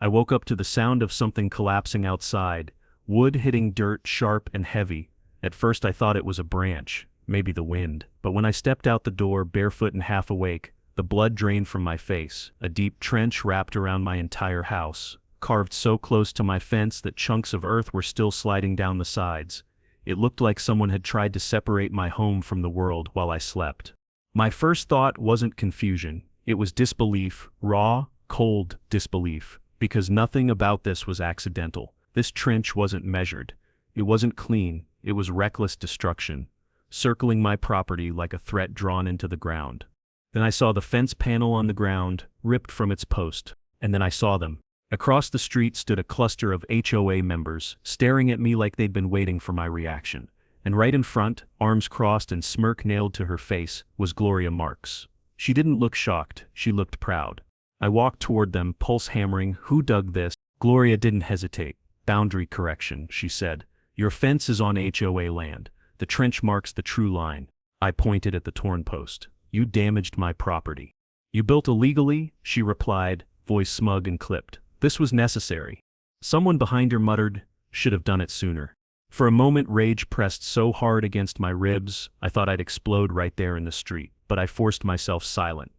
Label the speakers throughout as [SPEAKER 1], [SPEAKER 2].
[SPEAKER 1] I woke up to the sound of something collapsing outside, wood hitting dirt sharp and heavy. At first I thought it was a branch, maybe the wind. But when I stepped out the door barefoot and half awake, the blood drained from my face. A deep trench wrapped around my entire house, carved so close to my fence that chunks of earth were still sliding down the sides. It looked like someone had tried to separate my home from the world while I slept. My first thought wasn't confusion, it was disbelief, raw, cold disbelief, because nothing about this was accidental. This trench wasn't measured. It wasn't clean, it was reckless destruction, circling my property like a threat drawn into the ground. Then I saw the fence panel on the ground, ripped from its post, and then I saw them. Across the street stood a cluster of HOA members, staring at me like they'd been waiting for my reaction. And right in front, arms crossed and smirk nailed to her face, was Gloria Marks. She didn't look shocked, she looked proud. I walked toward them, pulse hammering. Who dug this? Gloria didn't hesitate. Boundary correction, she said. Your fence is on HOA land. The trench marks the true line. I pointed at the torn post. You damaged my property. You built illegally, she replied, voice smug and clipped. This was necessary. Someone behind her muttered, should have done it sooner. For a moment rage pressed so hard against my ribs, I thought I'd explode right there in the street, but I forced myself silent.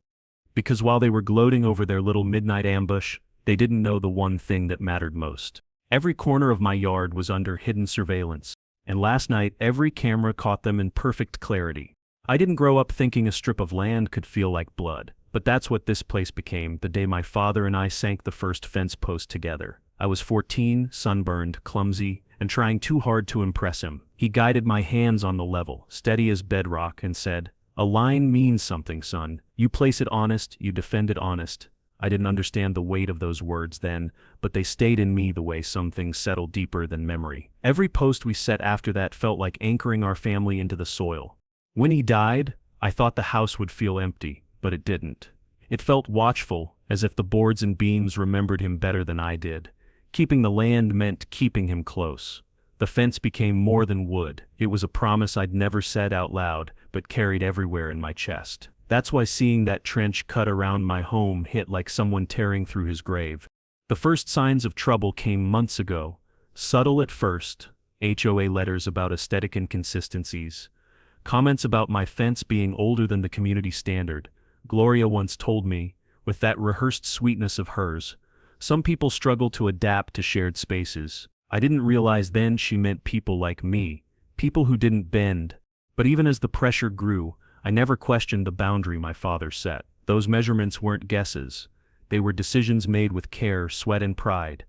[SPEAKER 1] Because while they were gloating over their little midnight ambush, they didn't know the one thing that mattered most. Every corner of my yard was under hidden surveillance, and last night every camera caught them in perfect clarity. I didn't grow up thinking a strip of land could feel like blood, but that's what this place became the day my father and I sank the first fence post together. I was 14, sunburned, clumsy, and trying too hard to impress him. He guided my hands on the level, steady as bedrock, and said, "A line means something, son. You place it honest, you defend it honest." I didn't understand the weight of those words then, but they stayed in me the way some things settle deeper than memory. Every post we set after that felt like anchoring our family into the soil. When he died, I thought the house would feel empty, but it didn't. It felt watchful, as if the boards and beams remembered him better than I did. Keeping the land meant keeping him close. The fence became more than wood. It was a promise I'd never said out loud, but carried everywhere in my chest. That's why seeing that trench cut around my home hit like someone tearing through his grave. The first signs of trouble came months ago. Subtle at first, HOA letters about aesthetic inconsistencies, comments about my fence being older than the community standard. Gloria once told me, with that rehearsed sweetness of hers, some people struggle to adapt to shared spaces. I didn't realize then she meant people like me, people who didn't bend. But even as the pressure grew, I never questioned the boundary my father set. Those measurements weren't guesses. They were decisions made with care, sweat, and pride.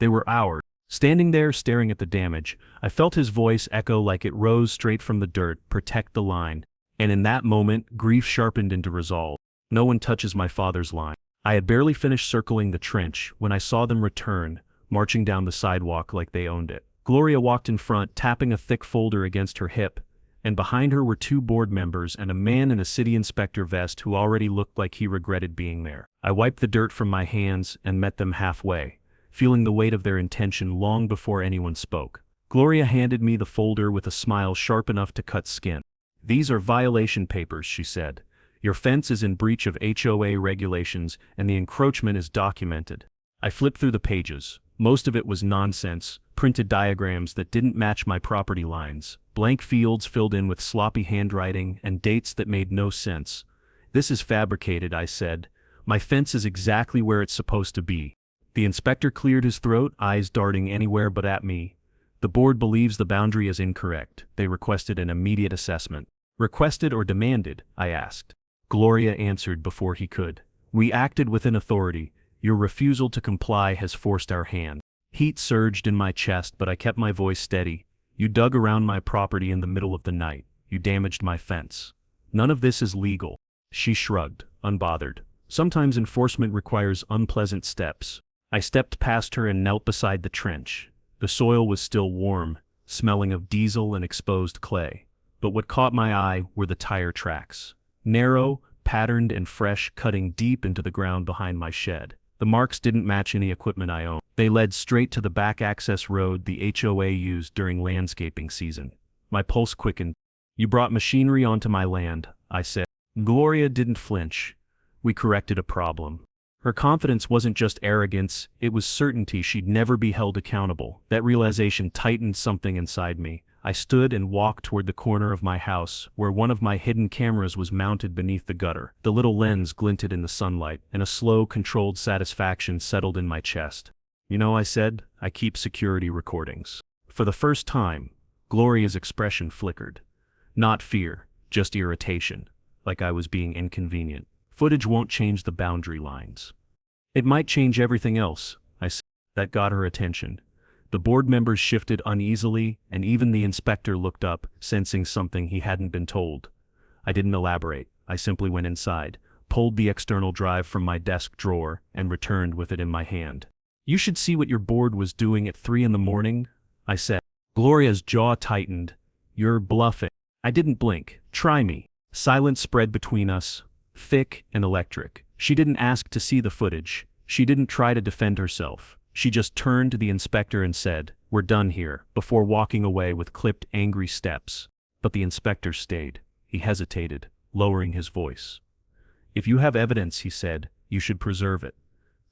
[SPEAKER 1] They were ours. Standing there staring at the damage, I felt his voice echo like it rose straight from the dirt, protect the line. And in that moment, grief sharpened into resolve. No one touches my father's line. I had barely finished circling the trench when I saw them return, marching down the sidewalk like they owned it. Gloria walked in front, tapping a thick folder against her hip, and behind her were 2 board members and a man in a city inspector vest who already looked like he regretted being there. I wiped the dirt from my hands and met them halfway, feeling the weight of their intention long before anyone spoke. Gloria handed me the folder with a smile sharp enough to cut skin. "These are violation papers," she said. "Your fence is in breach of HOA regulations and the encroachment is documented." I flipped through the pages. Most of it was nonsense, printed diagrams that didn't match my property lines, blank fields filled in with sloppy handwriting, and dates that made no sense. "This is fabricated," I said. "My fence is exactly where it's supposed to be." The inspector cleared his throat, eyes darting anywhere but at me. "The board believes the boundary is incorrect." They requested an immediate assessment. "Requested or demanded?" I asked. Gloria answered before he could. "We acted within authority. Your refusal to comply has forced our hand." Heat surged in my chest, but I kept my voice steady. "You dug around my property in the middle of the night. You damaged my fence. None of this is legal." She shrugged, unbothered. "Sometimes enforcement requires unpleasant steps." I stepped past her and knelt beside the trench. The soil was still warm, smelling of diesel and exposed clay. But what caught my eye were the tire tracks. Narrow, patterned, and fresh, cutting deep into the ground behind my shed. The marks didn't match any equipment I owned. They led straight to the back access road the HOA used during landscaping season. My pulse quickened. "You brought machinery onto my land," I said. Gloria didn't flinch. "We corrected a problem." Her confidence wasn't just arrogance, it was certainty she'd never be held accountable. That realization tightened something inside me. I stood and walked toward the corner of my house, where one of my hidden cameras was mounted beneath the gutter. The little lens glinted in the sunlight, and a slow, controlled satisfaction settled in my chest. "You know," I said, "I keep security recordings." For the first time, Gloria's expression flickered. Not fear, just irritation, like I was being inconvenient. "Footage won't change the boundary lines." "It might change everything else," I said. That got her attention. The board members shifted uneasily, and even the inspector looked up, sensing something he hadn't been told. I didn't elaborate. I simply went inside, pulled the external drive from my desk drawer, and returned with it in my hand. "You should see what your board was doing at 3 in the morning, I said. Gloria's jaw tightened. "You're bluffing." I didn't blink. "Try me." Silence spread between us, thick and electric. She didn't ask to see the footage. She didn't try to defend herself. She just turned to the inspector and said, "We're done here," before walking away with clipped, angry steps. But the inspector stayed. He hesitated, lowering his voice. "If you have evidence," he said, "you should preserve it.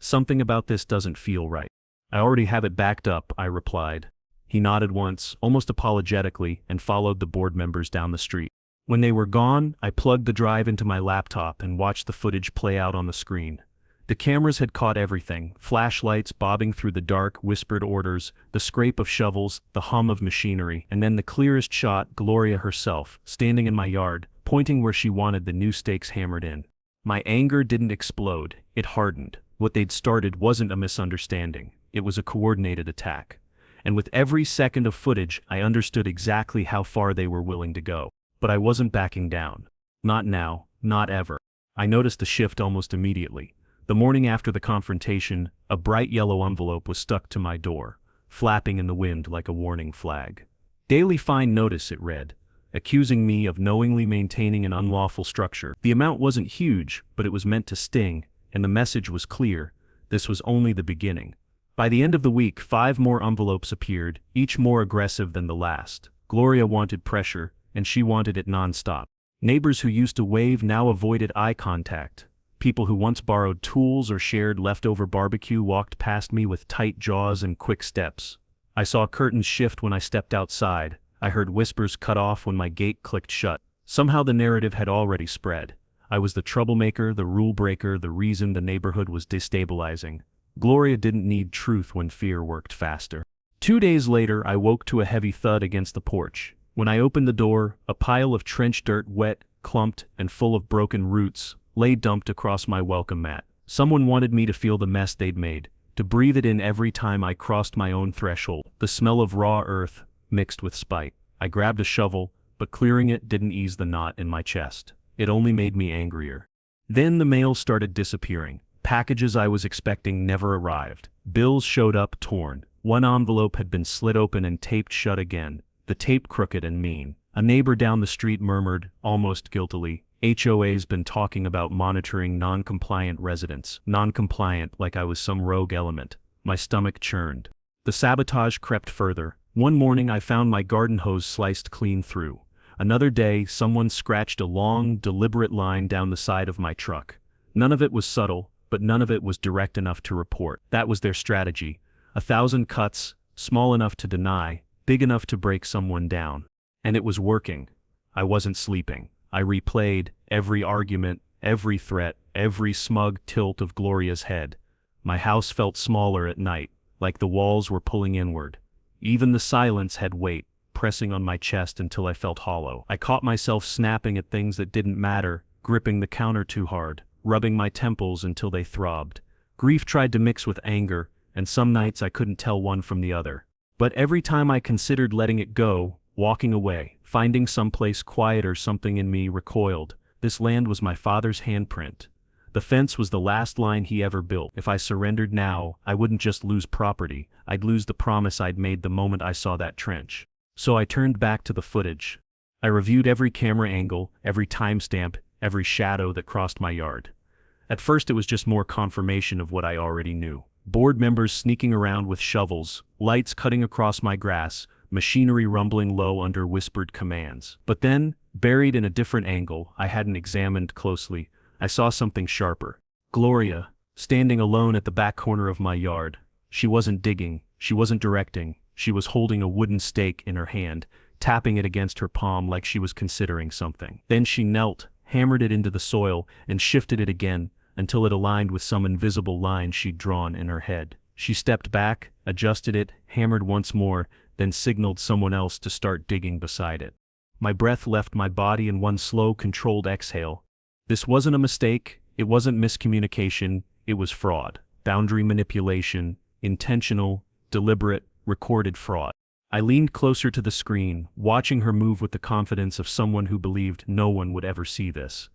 [SPEAKER 1] Something about this doesn't feel right." "I already have it backed up," I replied. He nodded once, almost apologetically, and followed the board members down the street. When they were gone, I plugged the drive into my laptop and watched the footage play out on the screen. The cameras had caught everything: flashlights bobbing through the dark, whispered orders, the scrape of shovels, the hum of machinery, and then the clearest shot, Gloria herself, standing in my yard, pointing where she wanted the new stakes hammered in. My anger didn't explode, it hardened. What they'd started wasn't a misunderstanding, it was a coordinated attack. And with every second of footage, I understood exactly how far they were willing to go. But I wasn't backing down. Not now, not ever. I noticed the shift almost immediately. The morning after the confrontation, a bright yellow envelope was stuck to my door, flapping in the wind like a warning flag. "Daily fine notice," it read, accusing me of knowingly maintaining an unlawful structure. The amount wasn't huge, but it was meant to sting, and the message was clear: this was only the beginning. By the end of the week, 5 more envelopes appeared, each more aggressive than the last. Gloria wanted pressure, and she wanted it non-stop. Neighbors who used to wave now avoided eye contact. People who once borrowed tools or shared leftover barbecue walked past me with tight jaws and quick steps. I saw curtains shift when I stepped outside. I heard whispers cut off when my gate clicked shut. Somehow the narrative had already spread. I was the troublemaker, the rule breaker, the reason the neighborhood was destabilizing. Gloria didn't need truth when fear worked faster. 2 days later, I woke to a heavy thud against the porch. When I opened the door, a pile of trench dirt, wet, clumped, and full of broken roots, lay dumped across my welcome mat. Someone wanted me to feel the mess they'd made, to breathe it in every time I crossed my own threshold. The smell of raw earth mixed with spite. I grabbed a shovel, but clearing it didn't ease the knot in my chest. It only made me angrier. Then the mail started disappearing. Packages I was expecting never arrived. Bills showed up torn. One envelope had been slit open and taped shut again, the tape crooked and mean. A neighbor down the street murmured, almost guiltily, "HOA's been talking about monitoring non-compliant residents." Non-compliant, like I was some rogue element. My stomach churned. The sabotage crept further. One morning I found my garden hose sliced clean through. Another day, someone scratched a long, deliberate line down the side of my truck. None of it was subtle, but none of it was direct enough to report. That was their strategy. 1,000 cuts, small enough to deny, big enough to break someone down. And it was working. I wasn't sleeping. I replayed every argument, every threat, every smug tilt of Gloria's head. My house felt smaller at night, like the walls were pulling inward. Even the silence had weight, pressing on my chest until I felt hollow. I caught myself snapping at things that didn't matter, gripping the counter too hard, rubbing my temples until they throbbed. Grief tried to mix with anger, and some nights I couldn't tell one from the other. But every time I considered letting it go, walking away, finding someplace quieter, something in me recoiled. This land was my father's handprint. The fence was the last line he ever built. If I surrendered now, I wouldn't just lose property, I'd lose the promise I'd made the moment I saw that trench. So I turned back to the footage. I reviewed every camera angle, every timestamp, every shadow that crossed my yard. At first it was just more confirmation of what I already knew. Board members sneaking around with shovels, lights cutting across my grass, machinery rumbling low under whispered commands. But then, buried in a different angle I hadn't examined closely, I saw something sharper. Gloria, standing alone at the back corner of my yard. She wasn't digging, she wasn't directing, she was holding a wooden stake in her hand, tapping it against her palm like she was considering something. Then she knelt, hammered it into the soil, and shifted it again, until it aligned with some invisible line she'd drawn in her head. She stepped back, adjusted it, hammered once more, then signaled someone else to start digging beside it. My breath left my body in one slow, controlled exhale. This wasn't a mistake, it wasn't miscommunication, it was fraud. Boundary manipulation, intentional, deliberate, recorded fraud. I leaned closer to the screen, watching her move with the confidence of someone who believed no one would ever see this.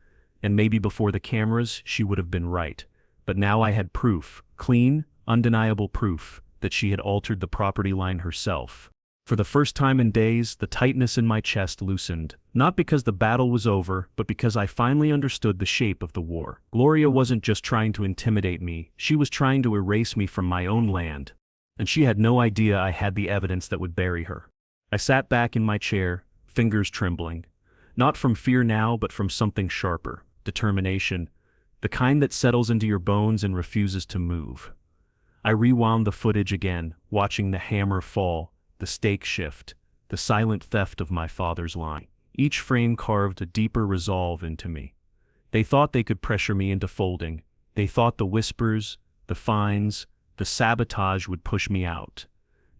[SPEAKER 1] And maybe before the cameras, she would have been right. But now I had proof, clean, undeniable proof, that she had altered the property line herself. For the first time in days, the tightness in my chest loosened, not because the battle was over, but because I finally understood the shape of the war. Gloria wasn't just trying to intimidate me, she was trying to erase me from my own land. And she had no idea I had the evidence that would bury her. I sat back in my chair, fingers trembling. Not from fear now, but from something sharper, determination, the kind that settles into your bones and refuses to move. I rewound the footage again, watching the hammer fall, the stake shift, the silent theft of my father's line. Each frame carved a deeper resolve into me. They thought they could pressure me into folding. They thought the whispers, the fines, the sabotage would push me out.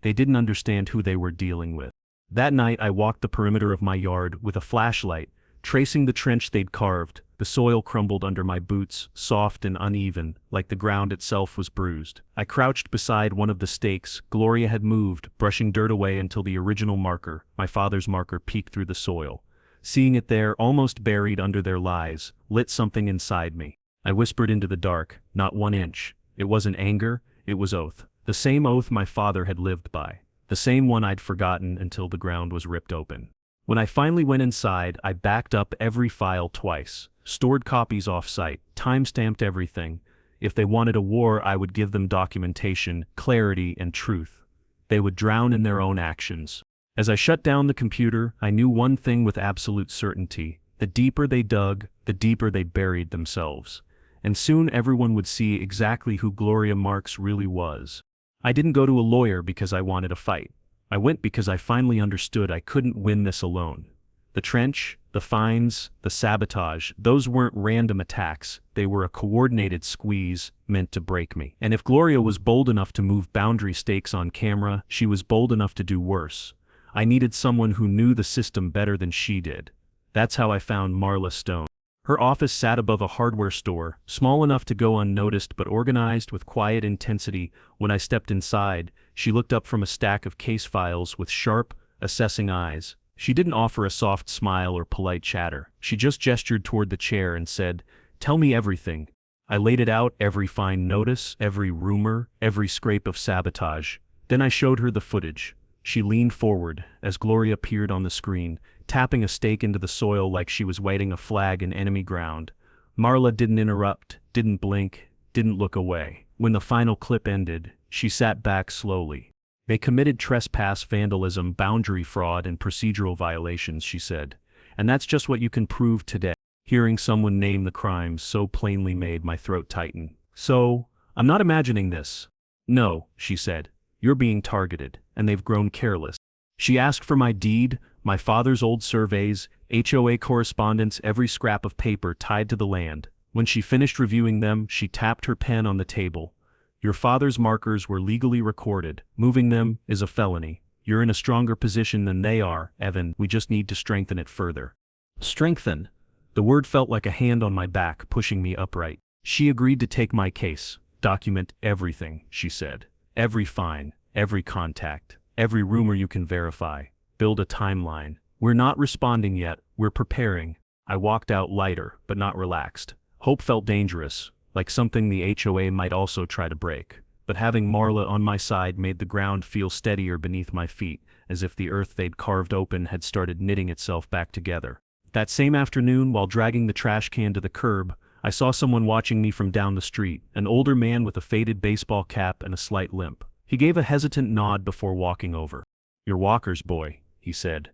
[SPEAKER 1] They didn't understand who they were dealing with. That night I walked the perimeter of my yard with a flashlight, tracing the trench they'd carved. The soil crumbled under my boots, soft and uneven, like the ground itself was bruised. I crouched beside one of the stakes Gloria had moved, brushing dirt away until the original marker, my father's marker, peeked through the soil. Seeing it there, almost buried under their lies, lit something inside me. I whispered into the dark, not 1 inch. It wasn't anger, it was oath. The same oath my father had lived by. The same one I'd forgotten until the ground was ripped open. When I finally went inside, I backed up every file twice, stored copies off-site, time-stamped everything. If they wanted a war, I would give them documentation, clarity, and truth. They would drown in their own actions. As I shut down the computer, I knew one thing with absolute certainty. The deeper they dug, the deeper they buried themselves. And soon everyone would see exactly who Gloria Marks really was. I didn't go to a lawyer because I wanted a fight. I went because I finally understood I couldn't win this alone. The trench, the fines, the sabotage, those weren't random attacks, they were a coordinated squeeze meant to break me. And if Gloria was bold enough to move boundary stakes on camera, she was bold enough to do worse. I needed someone who knew the system better than she did. That's how I found Marla Stone. Her office sat above a hardware store, small enough to go unnoticed but organized with quiet intensity. When I stepped inside, she looked up from a stack of case files with sharp, assessing eyes. She didn't offer a soft smile or polite chatter. She just gestured toward the chair and said, "Tell me everything." I laid it out, every fine notice, every rumor, every scrape of sabotage. Then I showed her the footage. She leaned forward as Gloria appeared on the screen, tapping a stake into the soil like she was waving a flag in enemy ground. Marla didn't interrupt, didn't blink, didn't look away. When the final clip ended, she sat back slowly. "They committed trespass, vandalism, boundary fraud, and procedural violations," she said. "And that's just what you can prove today." Hearing someone name the crimes so plainly made my throat tighten. "So, I'm not imagining this." "No," she said. "You're being targeted, and they've grown careless." She asked for my deed, my father's old surveys, HOA correspondence, every scrap of paper tied to the land. When she finished reviewing them, she tapped her pen on the table. "Your father's markers were legally recorded. Moving them is a felony. You're in a stronger position than they are, Evan. We just need to strengthen it further." Strengthen. The word felt like a hand on my back, pushing me upright. She agreed to take my case. "Document everything," she said. "Every fine, every contact, every rumor you can verify. Build a timeline. We're not responding yet, we're preparing." I walked out lighter, but not relaxed. Hope felt dangerous, like something the HOA might also try to break. But having Marla on my side made the ground feel steadier beneath my feet, as if the earth they'd carved open had started knitting itself back together. That same afternoon, while dragging the trash can to the curb, I saw someone watching me from down the street, an older man with a faded baseball cap and a slight limp. He gave a hesitant nod before walking over. "You're Walker's boy," he said.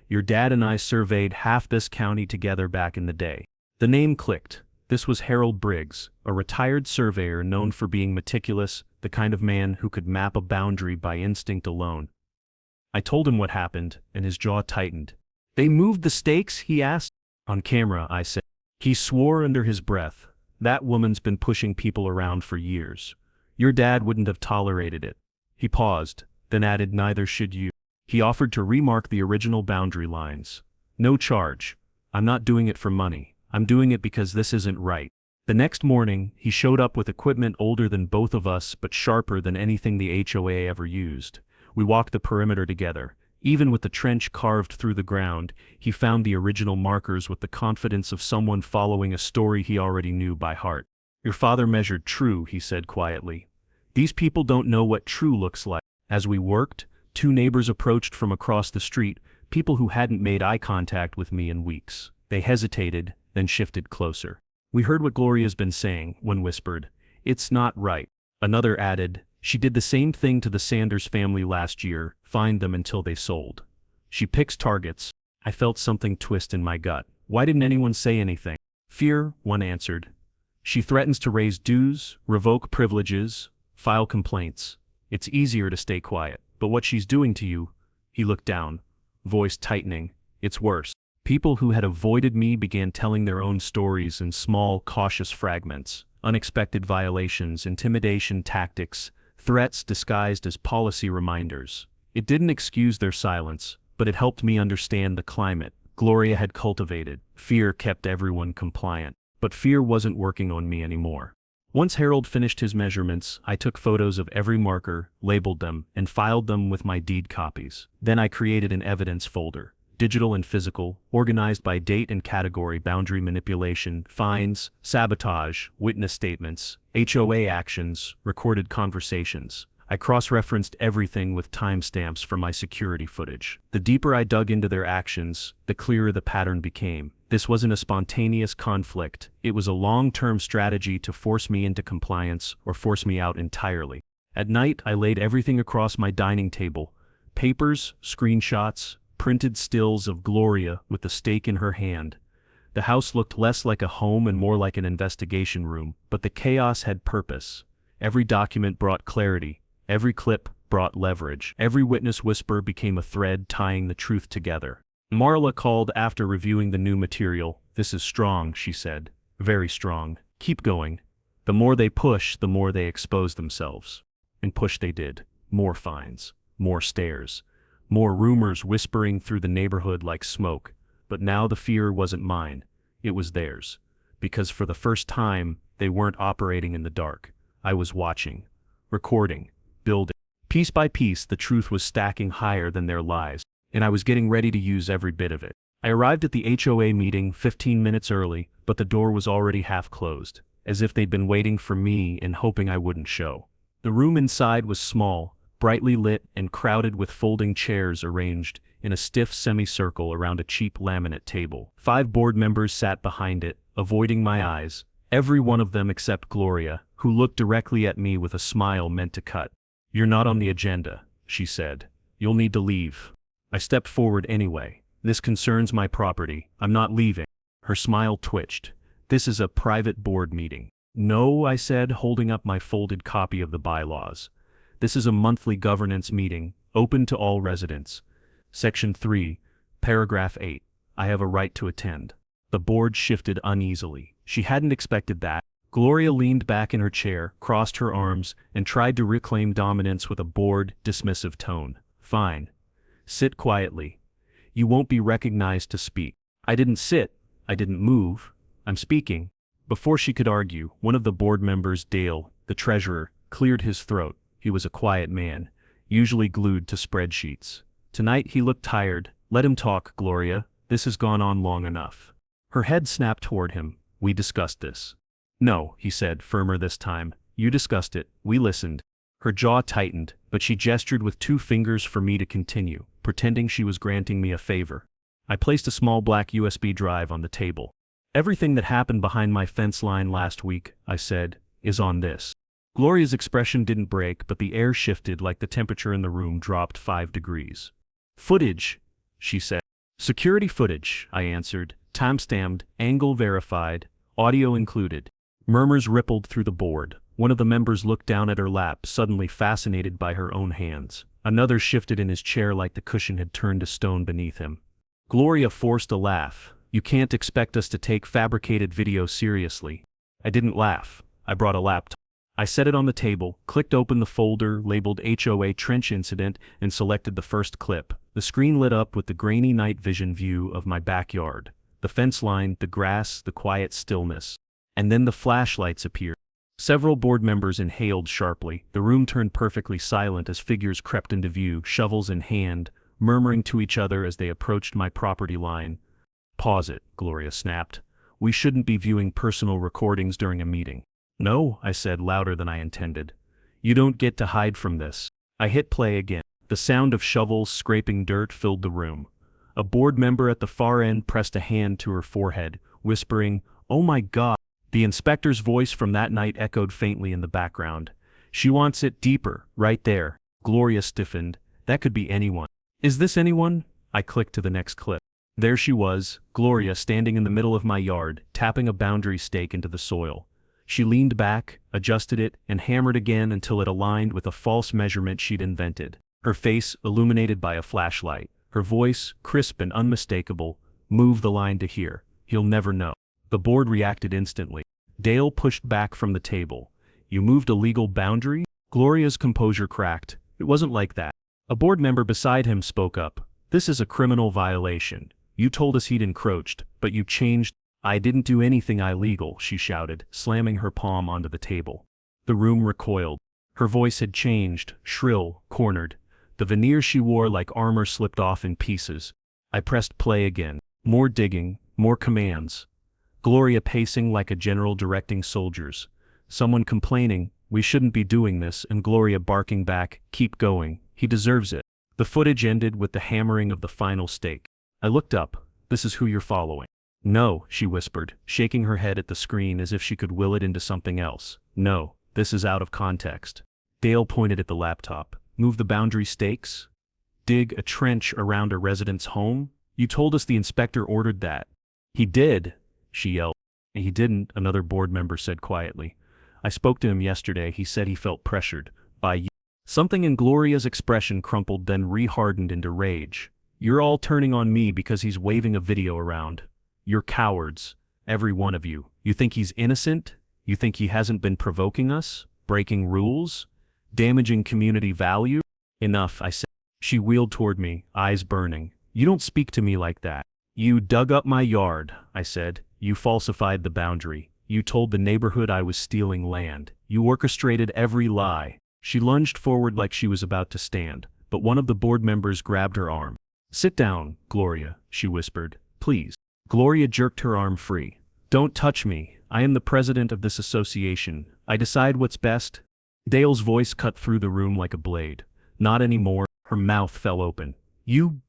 [SPEAKER 1] "Your dad and I surveyed half this county together back in the day." The name clicked. This was Harold Briggs, a retired surveyor known for being meticulous, the kind of man who could map a boundary by instinct alone. I told him what happened, and his jaw tightened. "They moved the stakes?" he asked. "On camera," I said. He swore under his breath. "That woman's been pushing people around for years. Your dad wouldn't have tolerated it." He paused, then added, "Neither should you." He offered to remark the original boundary lines. "No charge. I'm not doing it for money. I'm doing it because this isn't right." The next morning, he showed up with equipment older than both of us but sharper than anything the HOA ever used. We walked the perimeter together. Even with the trench carved through the ground, he found the original markers with the confidence of someone following a story he already knew by heart. "Your father measured true," he said quietly. "These people don't know what true looks like." As we worked, two neighbors approached from across the street, people who hadn't made eye contact with me in weeks. They hesitated, then shifted closer. "We heard what Gloria's been saying," one whispered. "It's not right." Another added, "She did the same thing to the Sanders family last year, fined them until they sold. She picks targets." I felt something twist in my gut. Why didn't anyone say anything? "Fear," one answered. "She threatens to raise dues, revoke privileges, file complaints. It's easier to stay quiet. But what she's doing to you," he looked down, voice tightening, "it's worse." People who had avoided me began telling their own stories in small, cautious fragments. Unexpected violations, intimidation tactics, threats disguised as policy reminders. It didn't excuse their silence, but it helped me understand the climate Gloria had cultivated. Fear kept everyone compliant, but fear wasn't working on me anymore. Once Harold finished his measurements, I took photos of every marker, labeled them, and filed them with my deed copies. Then I created an evidence folder, digital and physical, organized by date and category: boundary manipulation, fines, sabotage, witness statements, HOA actions, recorded conversations. I cross-referenced everything with timestamps for my security footage. The deeper I dug into their actions, the clearer the pattern became. This wasn't a spontaneous conflict. It was a long-term strategy to force me into compliance or force me out entirely. At night, I laid everything across my dining table: papers, screenshots, printed stills of Gloria with the stake in her hand. The house looked less like a home and more like an investigation room, but the chaos had purpose. Every document brought clarity. Every clip brought leverage. Every witness whisper became a thread tying the truth together. Marla called after reviewing the new material. "This is strong," she said. "Very strong. Keep going." The more they push, the more they expose themselves. And push they did. More fines. More stares. More rumors whispering through the neighborhood like smoke. But now the fear wasn't mine. It was theirs. Because for the first time, they weren't operating in the dark. I was watching. Recording. Building. Piece by piece, the truth was stacking higher than their lies, and I was getting ready to use every bit of it. I arrived at the HOA meeting 15 minutes early, but the door was already half closed, as if they'd been waiting for me and hoping I wouldn't show. The room inside was small, brightly lit and crowded with folding chairs arranged in a stiff semicircle around a cheap laminate table. 5 board members sat behind it, avoiding my eyes, every one of them except Gloria, who looked directly at me with a smile meant to cut. "You're not on the agenda," she said. "You'll need to leave." I stepped forward anyway. "This concerns my property. I'm not leaving." Her smile twitched. "This is a private board meeting." "No," I said, holding up my folded copy of the bylaws. "This is a monthly governance meeting, open to all residents. Section 3, Paragraph 8. I have a right to attend." The board shifted uneasily. She hadn't expected that. Gloria leaned back in her chair, crossed her arms, and tried to reclaim dominance with a bored, dismissive tone. "Fine. Sit quietly. You won't be recognized to speak." I didn't sit. I didn't move. "I'm speaking." Before she could argue, one of the board members, Dale, the treasurer, cleared his throat. He was a quiet man, usually glued to spreadsheets. Tonight he looked tired. "Let him talk, Gloria. This has gone on long enough." Her head snapped toward him. "We discussed this." "No," he said, firmer this time. "You discussed it. We listened." Her jaw tightened, but she gestured with 2 fingers for me to continue, pretending she was granting me a favor. I placed a small black USB drive on the table. "Everything that happened behind my fence line last week," I said, "is on this." Gloria's expression didn't break, but the air shifted like the temperature in the room dropped 5 degrees. "Footage," she said. "Security footage," I answered, "time-stamped, angle verified, audio included. Murmurs rippled through the board. One of the members looked down at her lap, suddenly fascinated by her own hands. Another shifted in his chair like the cushion had turned to stone beneath him. Gloria forced a laugh. You can't expect us to take fabricated video seriously. I didn't laugh. I brought a laptop. I set it on the table, clicked open the folder labeled HOA Trench Incident, and selected the first clip. The screen lit up with the grainy night vision view of my backyard. The fence line, the grass, the quiet stillness. And then the flashlights appeared. Several board members inhaled sharply. The room turned perfectly silent as figures crept into view, shovels in hand, murmuring to each other as they approached my property line. Pause it, Gloria snapped. We shouldn't be viewing personal recordings during a meeting. No, I said louder than I intended. You don't get to hide from this. I hit play again. The sound of shovels scraping dirt filled the room. A board member at the far end pressed a hand to her forehead, whispering, "Oh my God." The inspector's voice from that night echoed faintly in the background. She wants it deeper, right there. Gloria stiffened. That could be anyone. Is this anyone? I clicked to the next clip. There she was, Gloria, standing in the middle of my yard, tapping a boundary stake into the soil. She leaned back, adjusted it, and hammered again until it aligned with a false measurement she'd invented. Her face illuminated by a flashlight. Her voice, crisp and unmistakable, "Move the line to here. He'll never know." The board reacted instantly. Dale pushed back from the table. You moved a legal boundary? Gloria's composure cracked. It wasn't like that. A board member beside him spoke up. This is a criminal violation. You told us he'd encroached, but you changed. I didn't do anything illegal, she shouted, slamming her palm onto the table. The room recoiled. Her voice had changed, shrill, cornered. The veneer she wore like armor slipped off in pieces. I pressed play again. More digging, more commands. Gloria pacing like a general directing soldiers. Someone complaining, "We shouldn't be doing this," and Gloria barking back, "Keep going, he deserves it." The footage ended with the hammering of the final stake. I looked up. "This is who you're following." "No," she whispered, shaking her head at the screen as if she could will it into something else. "No, this is out of context." Dale pointed at the laptop. "Move the boundary stakes? Dig a trench around a resident's home? You told us the inspector ordered that." "He did," she yelled. "He didn't," another board member said quietly. "I spoke to him yesterday. He said he felt pressured by you." Something in Gloria's expression crumpled, then re-hardened into rage. "You're all turning on me because he's waving a video around. You're cowards, every one of you. You think he's innocent? You think he hasn't been provoking us, breaking rules, damaging community value?" "Enough," I said. She wheeled toward me, eyes burning. "You don't speak to me like that." "You dug up my yard," I said. "You falsified the boundary. You told the neighborhood I was stealing land. You orchestrated every lie." She lunged forward like she was about to stand, but one of the board members grabbed her arm. "Sit down, Gloria," she whispered. "Please." Gloria jerked her arm free. "Don't touch me. I am the president of this association. I decide what's best." Dale's voice cut through the room like a blade. "Not anymore." Her mouth fell open. You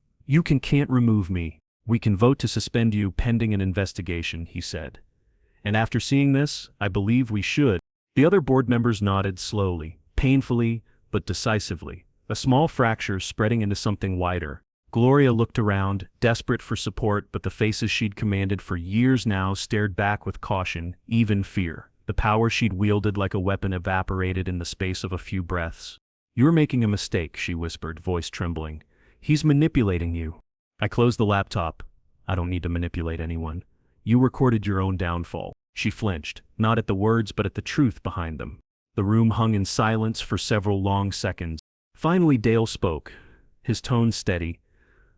[SPEAKER 1] can't remove me. We can vote to suspend you pending an investigation," he said. "And after seeing this, I believe we should." The other board members nodded slowly, painfully, but decisively. A small fracture spreading into something wider. Gloria looked around, desperate for support, but the faces she'd commanded for years now stared back with caution, even fear. The power she'd wielded like a weapon evaporated in the space of a few breaths. "You're making a mistake," she whispered, voice trembling. "He's manipulating you." I closed the laptop. "I don't need to manipulate anyone. You recorded your own downfall." She flinched, not at the words but at the truth behind them. The room hung in silence for several long seconds. Finally Dale spoke, his tone steady.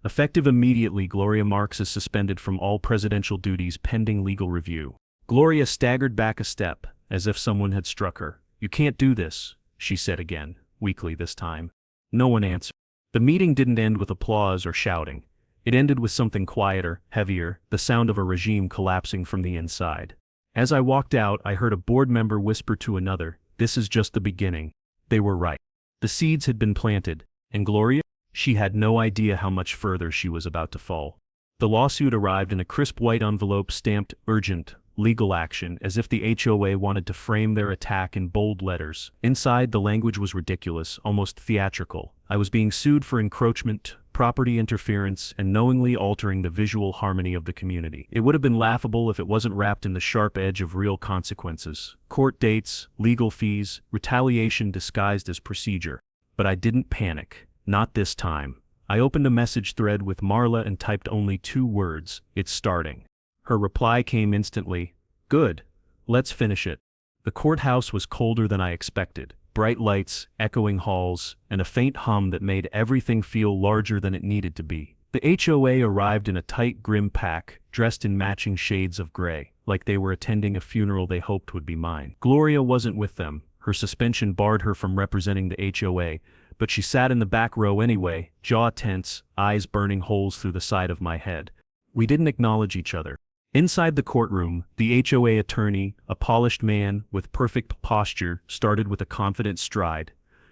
[SPEAKER 1] "Effective immediately, Gloria Marks is suspended from all presidential duties pending legal review." Gloria staggered back a step, as if someone had struck her. "You can't do this," she said again, weakly this time. No one answered. The meeting didn't end with applause or shouting. It ended with something quieter, heavier, the sound of a regime collapsing from the inside. As I walked out, I heard a board member whisper to another, "This is just the beginning." They were right. The seeds had been planted, and Gloria? She had no idea how much further she was about to fall. The lawsuit arrived in a crisp white envelope stamped "Urgent, Legal Action," as if the HOA wanted to frame their attack in bold letters. Inside, the language was ridiculous, almost theatrical. I was being sued for encroachment, property interference, and knowingly altering the visual harmony of the community. It would have been laughable if it wasn't wrapped in the sharp edge of real consequences. Court dates, legal fees, retaliation disguised as procedure. But I didn't panic. Not this time. I opened a message thread with Marla and typed only 2 words, "It's starting." Her reply came instantly, "Good. Let's finish it." The courthouse was colder than I expected. Bright lights, echoing halls, and a faint hum that made everything feel larger than it needed to be. The HOA arrived in a tight, grim pack, dressed in matching shades of gray, like they were attending a funeral they hoped would be mine. Gloria wasn't with them. Her suspension barred her from representing the HOA, but she sat in the back row anyway, jaw tense, eyes burning holes through the side of my head. We didn't acknowledge each other. Inside the courtroom, the HOA attorney, a polished man with perfect posture, started with a confident stride.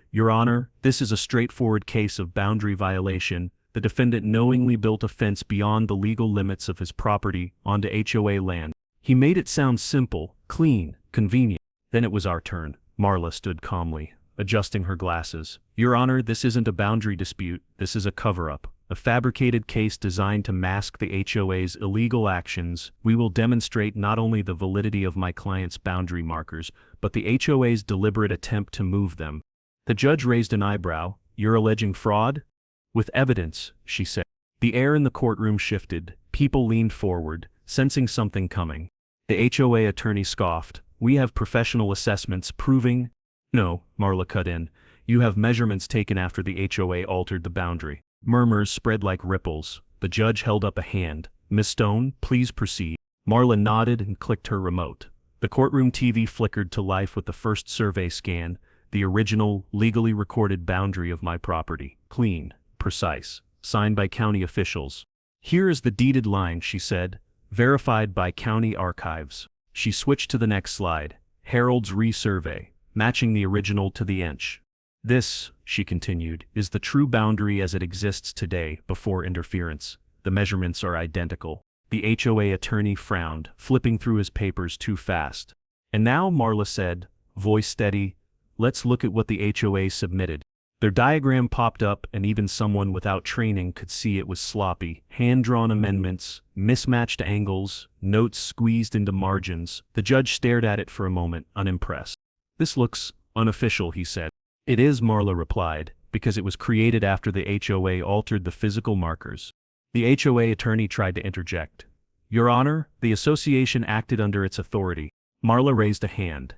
[SPEAKER 1] "Your Honor, this is a straightforward case of boundary violation. The defendant knowingly built a fence beyond the legal limits of his property onto HOA land." He made it sound simple, clean, convenient. Then it was our turn. Marla stood calmly, adjusting her glasses. "Your Honor, this isn't a boundary dispute, this is a cover-up. A fabricated case designed to mask the HOA's illegal actions. We will demonstrate not only the validity of my client's boundary markers, but the HOA's deliberate attempt to move them." The judge raised an eyebrow. "You're alleging fraud?" "With evidence," she said. The air in the courtroom shifted. People leaned forward, sensing something coming. The HOA attorney scoffed. "We have professional assessments proving—" "No," Marla cut in. "You have measurements taken after the HOA altered the boundary." Murmurs spread like ripples. The judge held up a hand. "Miss Stone, please proceed." Marla nodded and clicked her remote. The courtroom TV flickered to life with the first survey scan, the original, legally recorded boundary of my property. Clean, precise, signed by county officials. "Here is the deeded line," she said, "verified by county archives." She switched to the next slide. Harold's resurvey, matching the original to the inch. "This," she continued, "is the true boundary as it exists today, before interference. The measurements are identical." The HOA attorney frowned, flipping through his papers too fast. "And now," Marla said, voice steady, "let's look at what the HOA submitted." Their diagram popped up, and even someone without training could see it was sloppy. Hand-drawn amendments, mismatched angles, notes squeezed into margins. The judge stared at it for a moment, unimpressed. "This looks unofficial," he said. "It is," Marla replied, "because it was created after the HOA altered the physical markers." The HOA attorney tried to interject. "Your Honor, the association acted under its authority." Marla raised a hand.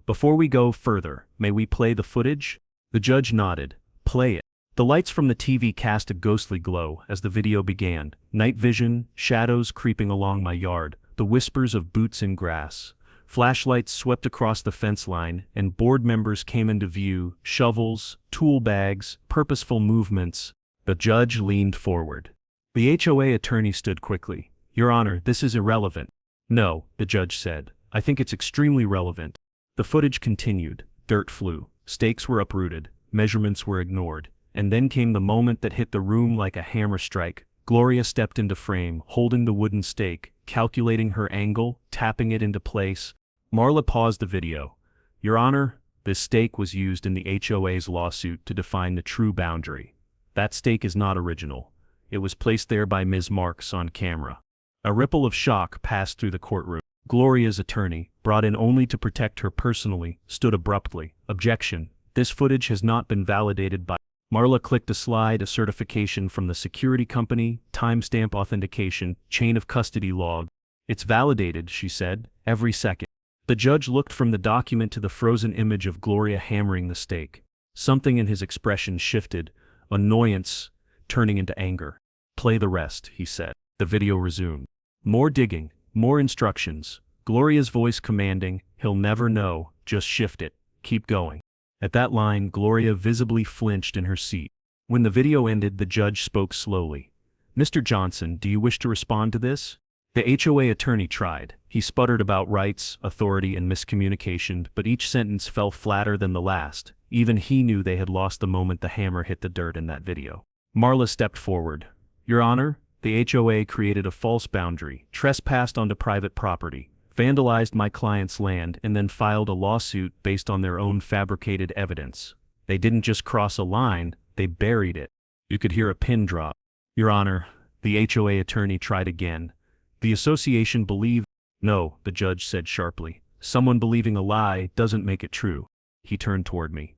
[SPEAKER 1] "Before we go further, may we play the footage?" The judge nodded. "Play it." The lights from the TV cast a ghostly glow as the video began. Night vision, shadows creeping along my yard, the whispers of boots in grass. Flashlights swept across the fence line, and board members came into view, shovels, tool bags, purposeful movements. The judge leaned forward. The HOA attorney stood quickly. "Your Honor, this is irrelevant." "No," the judge said. "I think it's extremely relevant." The footage continued. Dirt flew. Stakes were uprooted. Measurements were ignored. And then came the moment that hit the room like a hammer strike. Gloria stepped into frame, holding the wooden stake, calculating her angle, tapping it into place. Marla paused the video. "Your Honor, this stake was used in the HOA's lawsuit to define the true boundary. That stake is not original. It was placed there by Ms. Marks on camera." A ripple of shock passed through the courtroom. Gloria's attorney, brought in only to protect her personally, stood abruptly. "Objection. This footage has not been validated by—" Marla clicked a slide, a certification from the security company, timestamp authentication, chain of custody log. "It's validated," she said, "every second." The judge looked from the document to the frozen image of Gloria hammering the stake. Something in his expression shifted, annoyance turning into anger. "Play the rest," he said. The video resumed. More digging, more instructions. Gloria's voice commanding, "He'll never know, just shift it, keep going." At that line, Gloria visibly flinched in her seat. When the video ended, the judge spoke slowly. "Mr. Johnson, do you wish to respond to this?" The HOA attorney tried. He sputtered about rights, authority, and miscommunication, but each sentence fell flatter than the last. Even he knew they had lost the moment the hammer hit the dirt in that video. Marla stepped forward. "Your Honor, the HOA created a false boundary, trespassed onto private property, vandalized my client's land, and then filed a lawsuit based on their own fabricated evidence. They didn't just cross a line, they buried it." You could hear a pin drop. Your Honor, the HOA attorney tried again. The association believed— No, the judge said sharply. Someone believing a lie doesn't make it true. He turned toward me.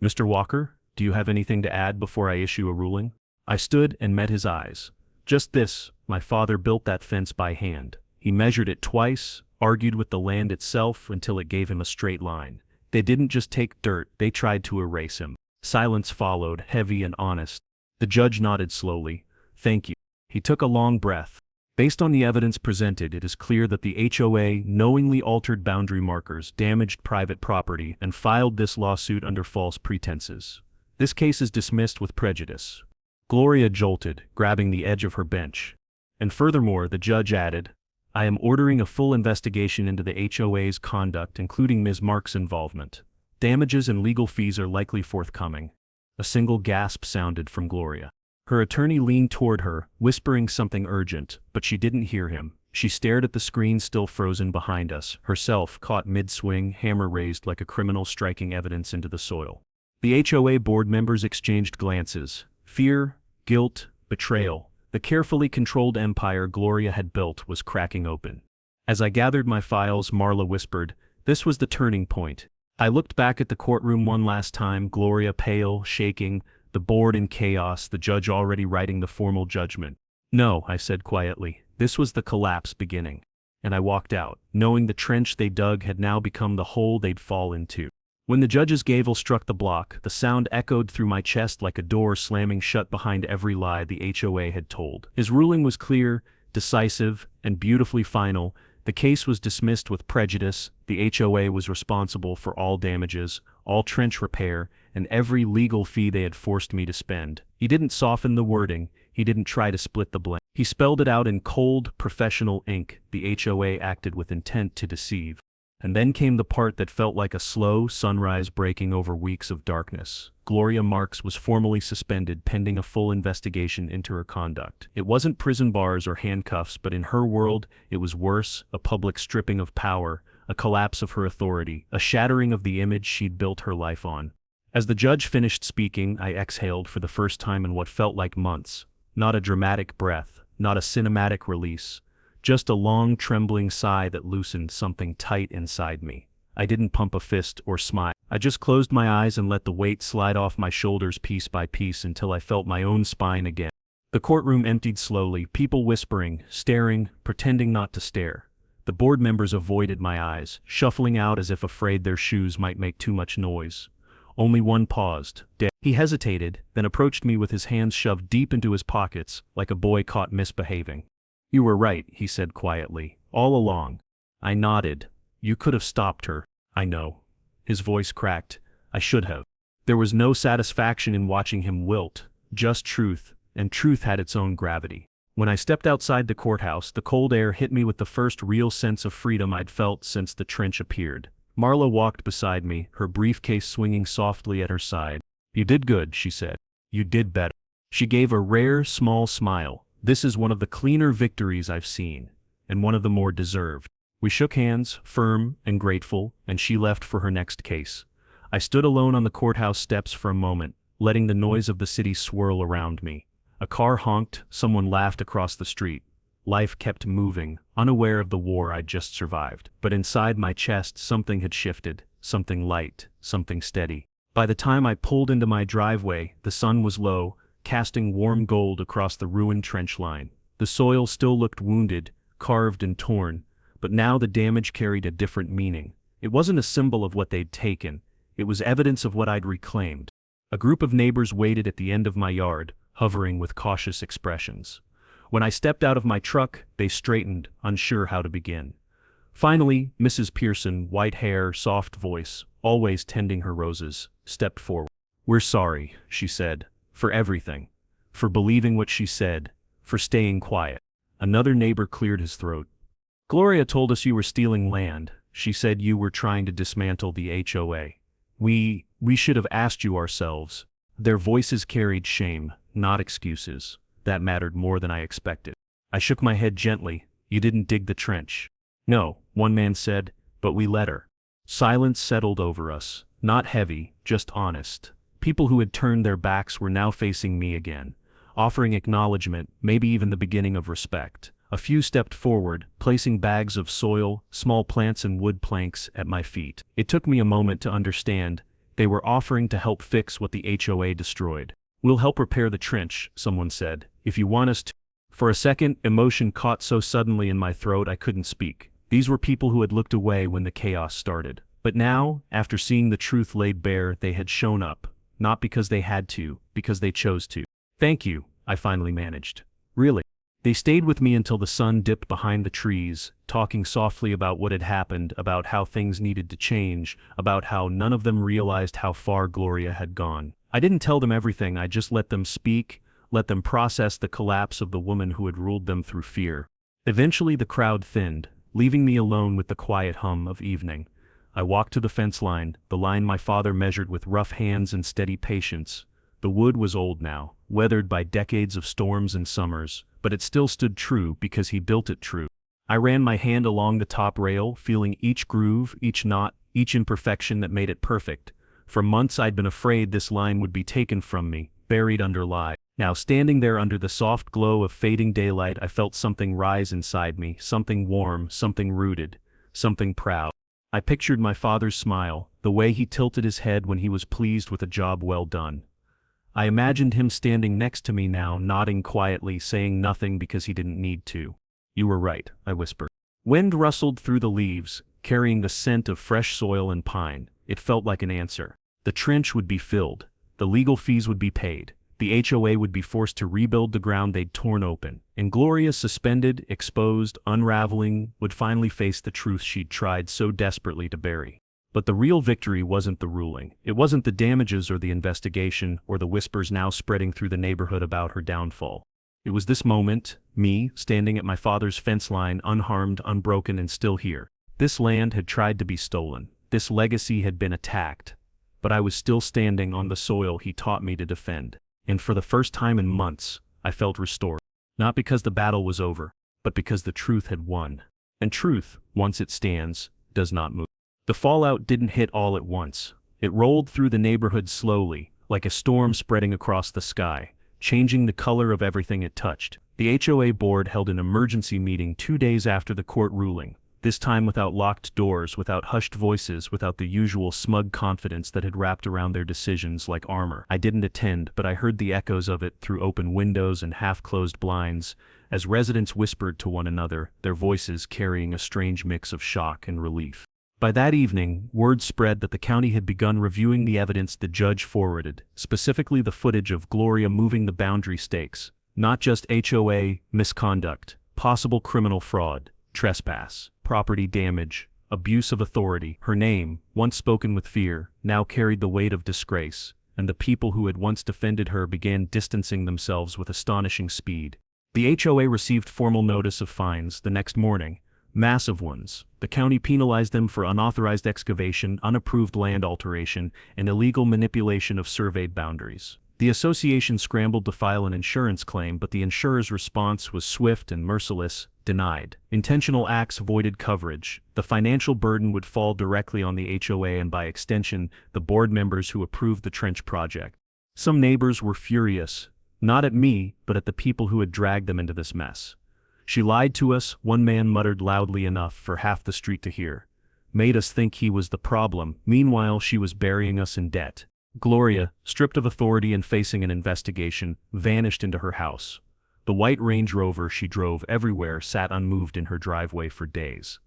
[SPEAKER 1] Mr. Walker, do you have anything to add before I issue a ruling? I stood and met his eyes. Just this: my father built that fence by hand. He measured it twice, argued with the land itself until it gave him a straight line. They didn't just take dirt, they tried to erase him. Silence followed, heavy and honest. The judge nodded slowly. Thank you. He took a long breath. Based on the evidence presented, it is clear that the HOA knowingly altered boundary markers, damaged private property, and filed this lawsuit under false pretenses. This case is dismissed with prejudice. Gloria jolted, grabbing the edge of her bench. And furthermore, the judge added, I am ordering a full investigation into the HOA's conduct, including Ms. Mark's involvement. Damages and legal fees are likely forthcoming. A single gasp sounded from Gloria. Her attorney leaned toward her, whispering something urgent, but she didn't hear him. She stared at the screen still frozen behind us, herself caught mid-swing, hammer raised like a criminal striking evidence into the soil. The HOA board members exchanged glances. Fear, guilt, betrayal. The carefully controlled empire Gloria had built was cracking open. As I gathered my files, Marla whispered, this was the turning point. I looked back at the courtroom one last time, Gloria pale, shaking, the board in chaos, the judge already writing the formal judgment. No, I said quietly, this was the collapse beginning. And I walked out, knowing the trench they dug had now become the hole they'd fall into. When the judge's gavel struck the block, the sound echoed through my chest like a door slamming shut behind every lie the HOA had told. His ruling was clear, decisive, and beautifully final. The case was dismissed with prejudice. The HOA was responsible for all damages, all trench repair, and every legal fee they had forced me to spend. He didn't soften the wording, he didn't try to split the blame. He spelled it out in cold, professional ink. The HOA acted with intent to deceive. And then came the part that felt like a slow sunrise breaking over weeks of darkness. Gloria Marks was formally suspended pending a full investigation into her conduct. It wasn't prison bars or handcuffs, but in her world, it was worse: a public stripping of power, a collapse of her authority, a shattering of the image she'd built her life on. As the judge finished speaking, I exhaled for the first time in what felt like months. Not a dramatic breath, not a cinematic release. Just a long, trembling sigh that loosened something tight inside me. I didn't pump a fist or smile. I just closed my eyes and let the weight slide off my shoulders piece by piece until I felt my own spine again. The courtroom emptied slowly, people whispering, staring, pretending not to stare. The board members avoided my eyes, shuffling out as if afraid their shoes might make too much noise. Only one paused. He hesitated, then approached me with his hands shoved deep into his pockets, like a boy caught misbehaving. You were right, he said quietly, all along. I nodded. You could have stopped her. I know. His voice cracked. I should have. There was no satisfaction in watching him wilt, just truth, and truth had its own gravity. When I stepped outside the courthouse, the cold air hit me with the first real sense of freedom I'd felt since the trench appeared. Marla walked beside me, her briefcase swinging softly at her side. You did good, she said. You did better. She gave a rare, small smile. This is one of the cleaner victories I've seen, and one of the more deserved. We shook hands, firm and grateful, and she left for her next case. I stood alone on the courthouse steps for a moment, letting the noise of the city swirl around me. A car honked, someone laughed across the street. Life kept moving, unaware of the war I'd just survived. But inside my chest, something had shifted, something light, something steady. By the time I pulled into my driveway, the sun was low, casting warm gold across the ruined trench line. The soil still looked wounded, carved and torn, but now the damage carried a different meaning. It wasn't a symbol of what they'd taken, it was evidence of what I'd reclaimed. A group of neighbors waited at the end of my yard, hovering with cautious expressions. When I stepped out of my truck, they straightened, unsure how to begin. Finally, Mrs. Pearson, white hair, soft voice, always tending her roses, stepped forward. We're sorry, she said. For everything. For believing what she said. For staying quiet. Another neighbor cleared his throat. Gloria told us you were stealing land. She said you were trying to dismantle the HOA. We should have asked you ourselves. Their voices carried shame, not excuses. That mattered more than I expected. I shook my head gently. You didn't dig the trench. No, one man said, but we let her. Silence settled over us. Not heavy, just honest. People who had turned their backs were now facing me again, offering acknowledgement, maybe even the beginning of respect. A few stepped forward, placing bags of soil, small plants and wood planks at my feet. It took me a moment to understand. They were offering to help fix what the HOA destroyed. "We'll help repair the trench," someone said, "if you want us to." For a second, emotion caught so suddenly in my throat I couldn't speak. These were people who had looked away when the chaos started. But now, after seeing the truth laid bare, they had shown up. Not because they had to, because they chose to. "Thank you," I finally managed. "Really." They stayed with me until the sun dipped behind the trees, talking softly about what had happened, about how things needed to change, about how none of them realized how far Gloria had gone. I didn't tell them everything, I just let them speak, let them process the collapse of the woman who had ruled them through fear. Eventually the crowd thinned, leaving me alone with the quiet hum of evening. I walked to the fence line, the line my father measured with rough hands and steady patience. The wood was old now, weathered by decades of storms and summers, but it still stood true because he built it true. I ran my hand along the top rail, feeling each groove, each knot, each imperfection that made it perfect. For months I'd been afraid this line would be taken from me, buried under lies. Now standing there under the soft glow of fading daylight, I felt something rise inside me, something warm, something rooted, something proud. I pictured my father's smile, the way he tilted his head when he was pleased with a job well done. I imagined him standing next to me now, nodding quietly, saying nothing because he didn't need to. "You were right," I whispered. Wind rustled through the leaves, carrying the scent of fresh soil and pine. It felt like an answer. The trench would be filled. The legal fees would be paid. The HOA would be forced to rebuild the ground they'd torn open. And Gloria, suspended, exposed, unraveling, would finally face the truth she'd tried so desperately to bury. But the real victory wasn't the ruling. It wasn't the damages or the investigation or the whispers now spreading through the neighborhood about her downfall. It was this moment, me, standing at my father's fence line, unharmed, unbroken, and still here. This land had tried to be stolen. This legacy had been attacked. But I was still standing on the soil he taught me to defend. And for the first time in months, I felt restored. Not because the battle was over, but because the truth had won. And truth, once it stands, does not move. The fallout didn't hit all at once. It rolled through the neighborhood slowly, like a storm spreading across the sky, changing the color of everything it touched. The HOA board held an emergency meeting 2 days after the court ruling, this time without locked doors, without hushed voices, without the usual smug confidence that had wrapped around their decisions like armor. I didn't attend, but I heard the echoes of it through open windows and half-closed blinds, as residents whispered to one another, their voices carrying a strange mix of shock and relief. By that evening, word spread that the county had begun reviewing the evidence the judge forwarded, specifically the footage of Gloria moving the boundary stakes. Not just HOA misconduct, possible criminal fraud, trespass, property damage, abuse of authority. Her name, once spoken with fear, now carried the weight of disgrace, and the people who had once defended her began distancing themselves with astonishing speed. The HOA received formal notice of fines the next morning. Massive ones. The county penalized them for unauthorized excavation, unapproved land alteration, and illegal manipulation of surveyed boundaries. The association scrambled to file an insurance claim, but the insurer's response was swift and merciless: denied. Intentional acts voided coverage. The financial burden would fall directly on the HOA and, by extension, the board members who approved the trench project. Some neighbors were furious, not at me, but at the people who had dragged them into this mess. "She lied to us," one man muttered loudly enough for half the street to hear. "Made us think he was the problem. Meanwhile, she was burying us in debt." Gloria, stripped of authority and facing an investigation, vanished into her house. The white Range Rover she drove everywhere sat unmoved in her driveway for days.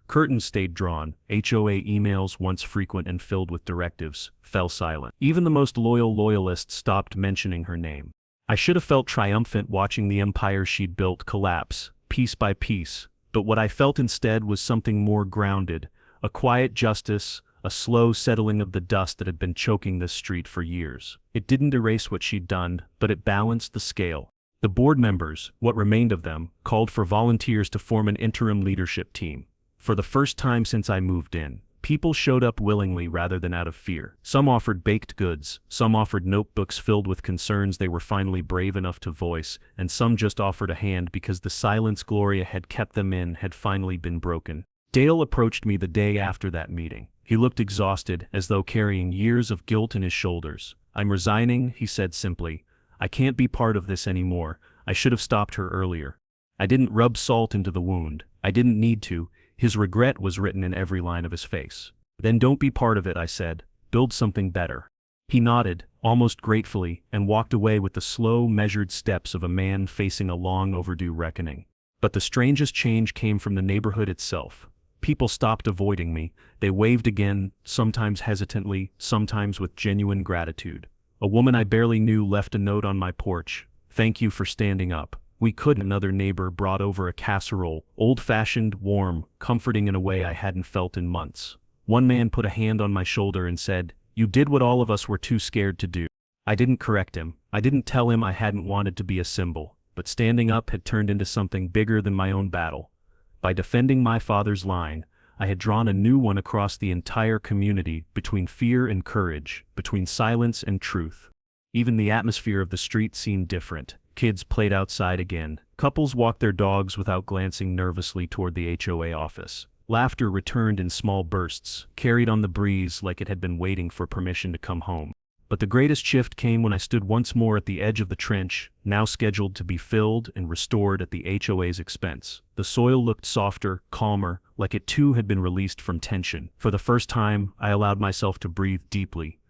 [SPEAKER 1] Curtains stayed drawn. HOA emails, once frequent and filled with directives, fell silent. Even the most loyal loyalists stopped mentioning her name. I should have felt triumphant watching the empire she'd built collapse, piece by piece, but what I felt instead was something more grounded, a quiet justice, a slow settling of the dust that had been choking this street for years. It didn't erase what she'd done, but it balanced the scale. The board members, what remained of them, called for volunteers to form an interim leadership team. For the first time since I moved in, people showed up willingly rather than out of fear. Some offered baked goods, some offered notebooks filled with concerns they were finally brave enough to voice, and some just offered a hand because the silence Gloria had kept them in had finally been broken. Dale approached me the day after that meeting. He looked exhausted, as though carrying years of guilt in his shoulders. "I'm resigning," he said simply. "I can't be part of this anymore. I should have stopped her earlier." I didn't rub salt into the wound. I didn't need to. His regret was written in every line of his face. "Then don't be part of it," I said. "Build something better." He nodded, almost gratefully, and walked away with the slow, measured steps of a man facing a long overdue reckoning. But the strangest change came from the neighborhood itself. People stopped avoiding me. They waved again, sometimes hesitantly, sometimes with genuine gratitude. A woman I barely knew left a note on my porch. "Thank you for standing up. We couldn't." Another neighbor brought over a casserole, old-fashioned, warm, comforting in a way I hadn't felt in months. One man put a hand on my shoulder and said, "You did what all of us were too scared to do." I didn't correct him. I didn't tell him I hadn't wanted to be a symbol, but standing up had turned into something bigger than my own battle. By defending my father's line, I had drawn a new one across the entire community, between fear and courage, between silence and truth. Even the atmosphere of the street seemed different. Kids played outside again. Couples walked their dogs without glancing nervously toward the HOA office. Laughter returned in small bursts, carried on the breeze like it had been waiting for permission to come home. But the greatest shift came when I stood once more at the edge of the trench, now scheduled to be filled and restored at the HOA's expense. The soil looked softer, calmer, like it too had been released from tension. For the first time, I allowed myself to breathe deeply,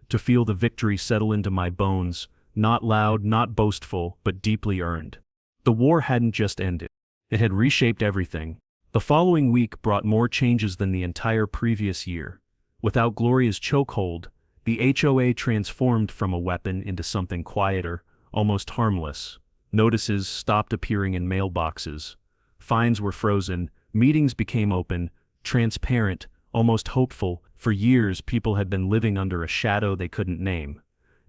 [SPEAKER 1] to feel the victory settle into my bones, not loud, not boastful, but deeply earned. The war hadn't just ended. It had reshaped everything. The following week brought more changes than the entire previous year. Without Gloria's chokehold, the HOA transformed from a weapon into something quieter, almost harmless. Notices stopped appearing in mailboxes. Fines were frozen. Meetings became open, transparent, almost hopeful. For years, people had been living under a shadow they couldn't name.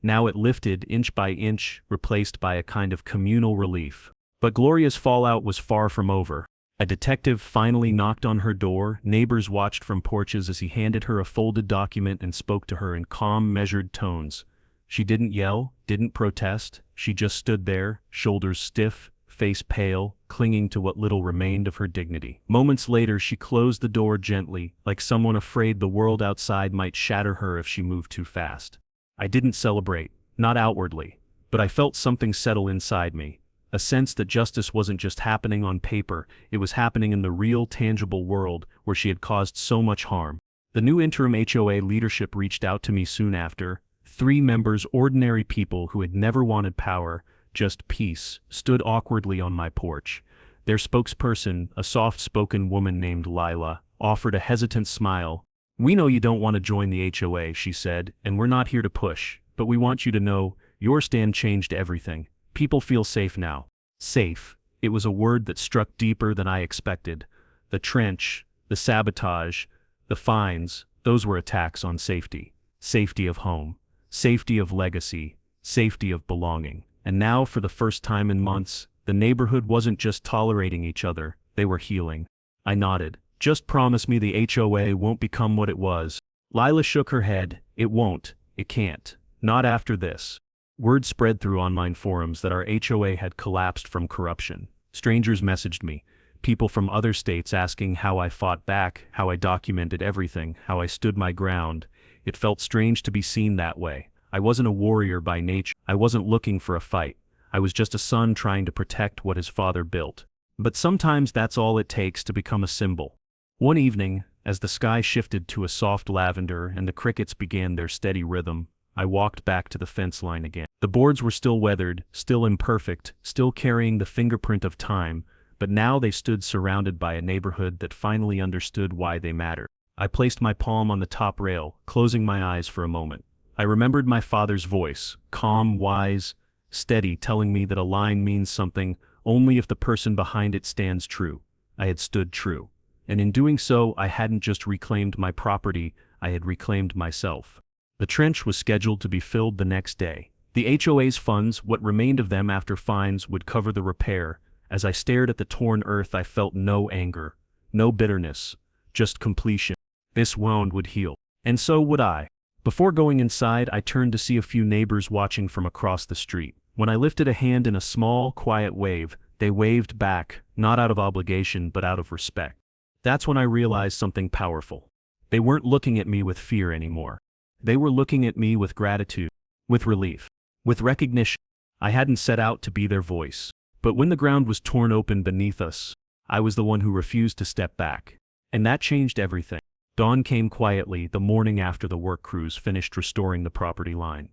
[SPEAKER 1] Now it lifted inch by inch, replaced by a kind of communal relief. But Gloria's fallout was far from over. A detective finally knocked on her door. Neighbors watched from porches as he handed her a folded document and spoke to her in calm, measured tones. She didn't yell, didn't protest. She just stood there, shoulders stiff, face pale, clinging to what little remained of her dignity. Moments later, she closed the door gently, like someone afraid the world outside might shatter her if she moved too fast. I didn't celebrate, not outwardly, but I felt something settle inside me. A sense that justice wasn't just happening on paper, it was happening in the real, tangible world where she had caused so much harm. The new interim HOA leadership reached out to me soon after. 3 members, ordinary people who had never wanted power, just peace, stood awkwardly on my porch. Their spokesperson, a soft-spoken woman named Lila, offered a hesitant smile. "We know you don't want to join the HOA," she said, "and we're not here to push, but we want you to know, your stand changed everything. People feel safe now." Safe. It was a word that struck deeper than I expected. The trench, the sabotage, the fines, those were attacks on safety. Safety of home. Safety of legacy. Safety of belonging. And now, for the first time in months, the neighborhood wasn't just tolerating each other, they were healing. I nodded. "Just promise me the HOA won't become what it was." Lila shook her head. "It won't. It can't. Not after this." Word spread through online forums that our HOA had collapsed from corruption. Strangers messaged me, people from other states asking how I fought back, how I documented everything, how I stood my ground. It felt strange to be seen that way. I wasn't a warrior by nature. I wasn't looking for a fight. I was just a son trying to protect what his father built. But sometimes that's all it takes to become a symbol. One evening, as the sky shifted to a soft lavender and the crickets began their steady rhythm, I walked back to the fence line again. The boards were still weathered, still imperfect, still carrying the fingerprint of time, but now they stood surrounded by a neighborhood that finally understood why they mattered. I placed my palm on the top rail, closing my eyes for a moment. I remembered my father's voice, calm, wise, steady, telling me that a line means something only if the person behind it stands true. I had stood true. And in doing so, I hadn't just reclaimed my property, I had reclaimed myself. The trench was scheduled to be filled the next day. The HOA's funds, what remained of them after fines, would cover the repair. As I stared at the torn earth, I felt no anger, no bitterness, just completion. This wound would heal. And so would I. Before going inside, I turned to see a few neighbors watching from across the street. When I lifted a hand in a small, quiet wave, they waved back, not out of obligation, but out of respect. That's when I realized something powerful. They weren't looking at me with fear anymore. They were looking at me with gratitude. With relief. With recognition. I hadn't set out to be their voice. But when the ground was torn open beneath us, I was the one who refused to step back. And that changed everything. Dawn came quietly the morning after the work crews finished restoring the property line.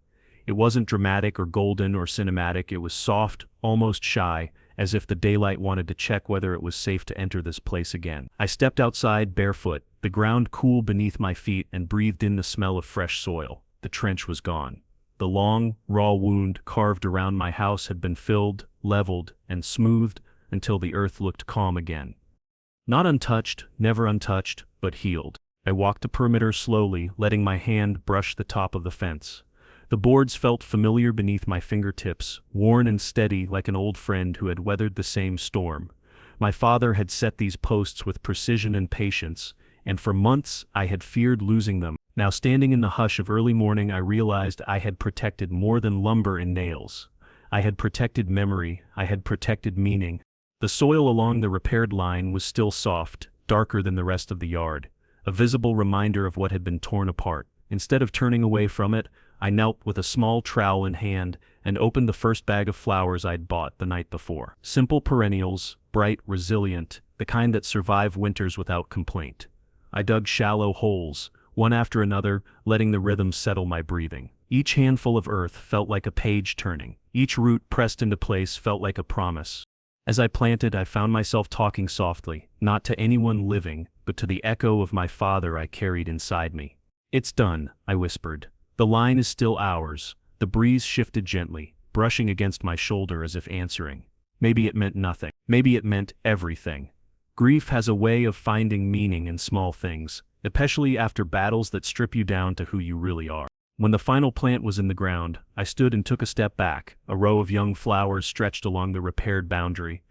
[SPEAKER 1] It wasn't dramatic or golden or cinematic, it was soft, almost shy, as if the daylight wanted to check whether it was safe to enter this place again. I stepped outside barefoot, the ground cool beneath my feet, and breathed in the smell of fresh soil. The trench was gone. The long, raw wound carved around my house had been filled, leveled, and smoothed until the earth looked calm again. Not untouched, never untouched, but healed. I walked the perimeter slowly, letting my hand brush the top of the fence. The boards felt familiar beneath my fingertips, worn and steady like an old friend who had weathered the same storm. My father had set these posts with precision and patience, and for months I had feared losing them. Now, standing in the hush of early morning, I realized I had protected more than lumber and nails. I had protected memory, I had protected meaning. The soil along the repaired line was still soft, darker than the rest of the yard, a visible reminder of what had been torn apart. Instead of turning away from it, I knelt with a small trowel in hand and opened the first bag of flowers I'd bought the night before. Simple perennials, bright, resilient, the kind that survive winters without complaint. I dug shallow holes, one after another, letting the rhythm settle my breathing. Each handful of earth felt like a page turning. Each root pressed into place felt like a promise. As I planted, I found myself talking softly, not to anyone living, but to the echo of my father I carried inside me. "It's done," I whispered. "The line is still ours." The breeze shifted gently, brushing against my shoulder as if answering. Maybe it meant nothing. Maybe it meant everything. Grief has a way of finding meaning in small things, especially after battles that strip you down to who you really are. When the final plant was in the ground, I stood and took a step back. A row of young flowers stretched along the repaired boundary,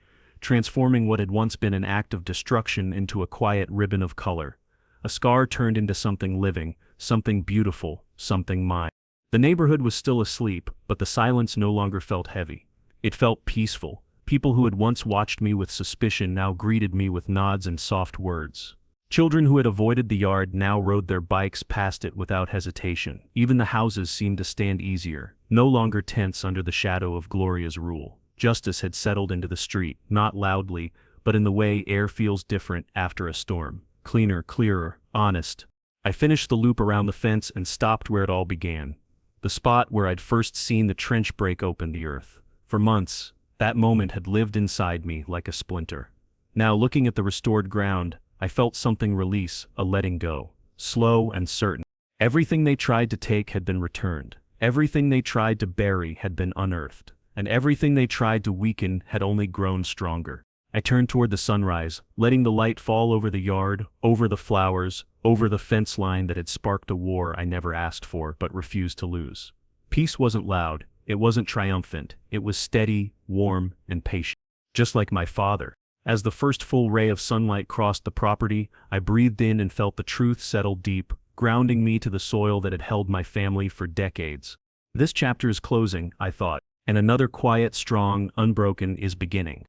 [SPEAKER 1] transforming what had once been an act of destruction into a quiet ribbon of color. A scar turned into something living, something beautiful, something mine. The neighborhood was still asleep, but the silence no longer felt heavy. It felt peaceful. People who had once watched me with suspicion now greeted me with nods and soft words. Children who had avoided the yard now rode their bikes past it without hesitation. Even the houses seemed to stand easier, no longer tense under the shadow of Gloria's rule. Justice had settled into the street, not loudly, but in the way air feels different after a storm. Cleaner, clearer, honest. I finished the loop around the fence and stopped where it all began. The spot where I'd first seen the trench break open the earth. For months, that moment had lived inside me like a splinter. Now, looking at the restored ground, I felt something release, a letting go, slow and certain. Everything they tried to take had been returned. Everything they tried to bury had been unearthed. And everything they tried to weaken had only grown stronger. I turned toward the sunrise, letting the light fall over the yard, over the flowers, over the fence line that had sparked a war I never asked for but refused to lose. Peace wasn't loud, it wasn't triumphant, it was steady, warm, and patient. Just like my father. As the first full ray of sunlight crossed the property, I breathed in and felt the truth settle deep, grounding me to the soil that had held my family for decades. This chapter is closing, I thought, and another quiet, strong, unbroken is beginning.